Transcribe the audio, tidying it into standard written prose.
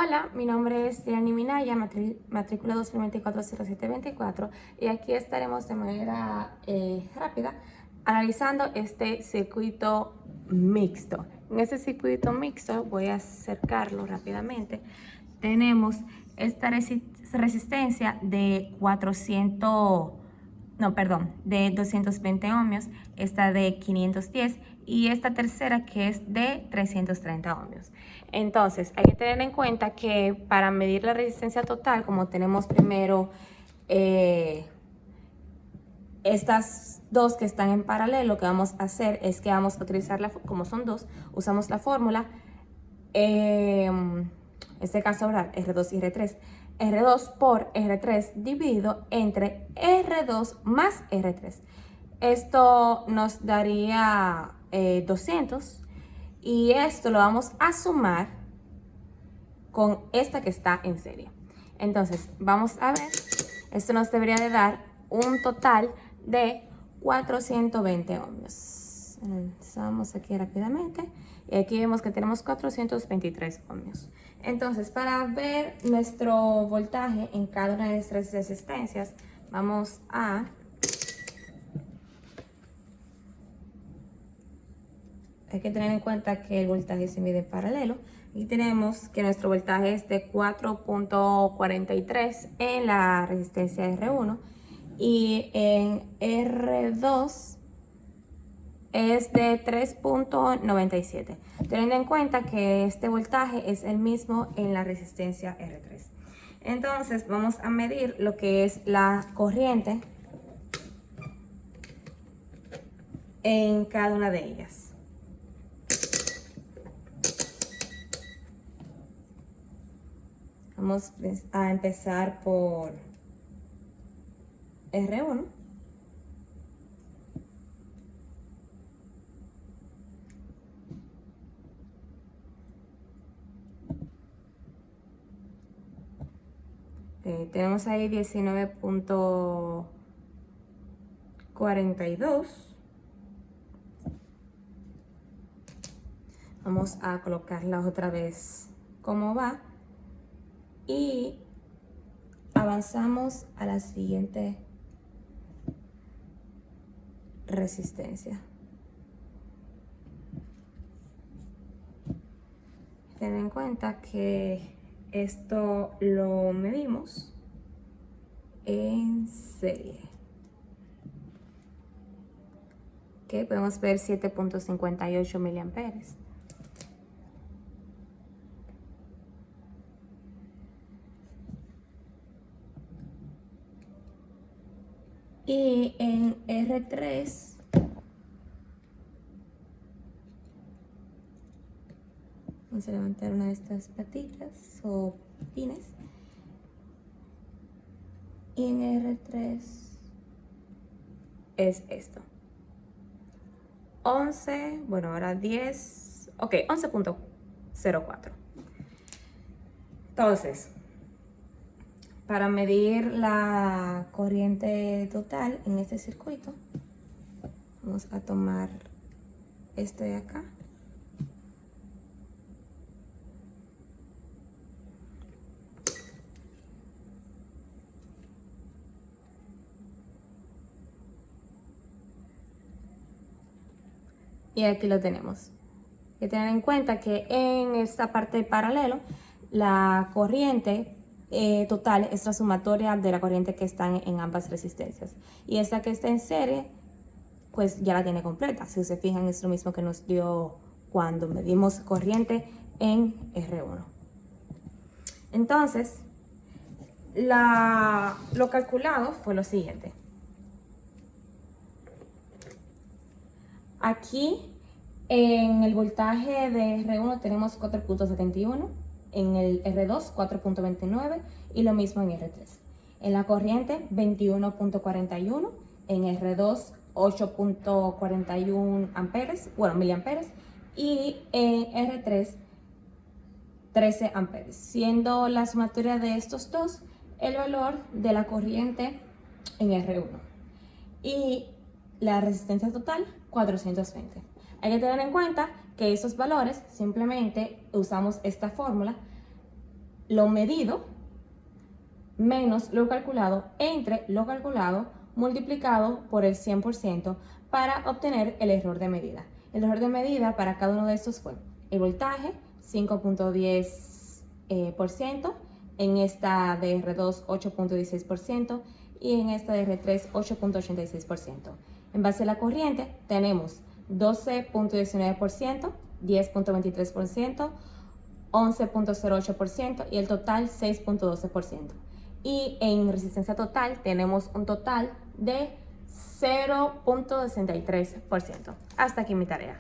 Hola, mi nombre es Diana Minaya, matrícula 2024-0724, y aquí estaremos de manera rápida analizando este circuito mixto. En este circuito mixto, voy a acercarlo rápidamente, tenemos esta resistencia de 220 ohmios, esta de 510 y esta tercera que es de 330 ohmios. Entonces, hay que tener en cuenta que para medir la resistencia total, como tenemos primero estas dos que están en paralelo, lo que vamos a hacer es que vamos a utilizar, como son dos, usamos la fórmula, en este caso habrá R2 y R3. R2 por R3 dividido entre R2 más R3. Esto nos daría 200 y esto lo vamos a sumar con esta que está en serie. Entonces, vamos a ver, esto nos debería de dar un total de 420 ohmios. Analizamos aquí rápidamente y aquí vemos que tenemos 423 ohmios. Entonces, para ver nuestro voltaje en cada una de nuestras resistencias, vamos a hay que tener en cuenta que el voltaje se mide en paralelo. Y tenemos que nuestro voltaje es de 4.43 en la resistencia R1 y en R2 es de 3.97. Teniendo en cuenta que este voltaje es el mismo en la resistencia R3. Entonces vamos a medir lo que es la corriente en cada una de ellas. Vamos a empezar por R1. Tenemos ahí 19.42. Vamos a colocarla otra vez como va. Y avanzamos a la siguiente resistencia. Ten en cuenta que esto lo medimos en serie. Okay, podemos ver 7.58 miliamperes. Y en R3 vamos a levantar una de estas patitas o pines. Y en R3 es esto. 11, bueno, ahora 10, ok, 11.04. Entonces, para medir la corriente total en este circuito, vamos a tomar este de acá. Y aquí lo tenemos. Hay que tener en cuenta que en esta parte paralelo, la corriente total es la sumatoria de la corriente que están en ambas resistencias. Y esta que está en serie, pues ya la tiene completa. Si se fijan, es lo mismo que nos dio cuando medimos corriente en R1. Entonces, lo calculado fue lo siguiente. Aquí en el voltaje de R1 tenemos 4.71, en el R2 4.29 y lo mismo en R3. En la corriente 21.41, en R2 8.41 amperes, bueno, miliamperes, y en R3 13 amperes, siendo la sumatoria de estos dos el valor de la corriente en R1. Y la resistencia total, 420. Hay que tener en cuenta que esos valores simplemente usamos esta fórmula lo medido menos lo calculado entre lo calculado multiplicado por el 100% para obtener el error de medida. El error de medida para cada uno de estos fue el voltaje, 5.10%, en esta de R2, 8.16% y en esta de R3, 8.86%. En base a la corriente tenemos 12.19%, 10.23%, 11.08% y el total 6.12%. Y en resistencia total tenemos un total de 0.63%. Hasta aquí mi tarea.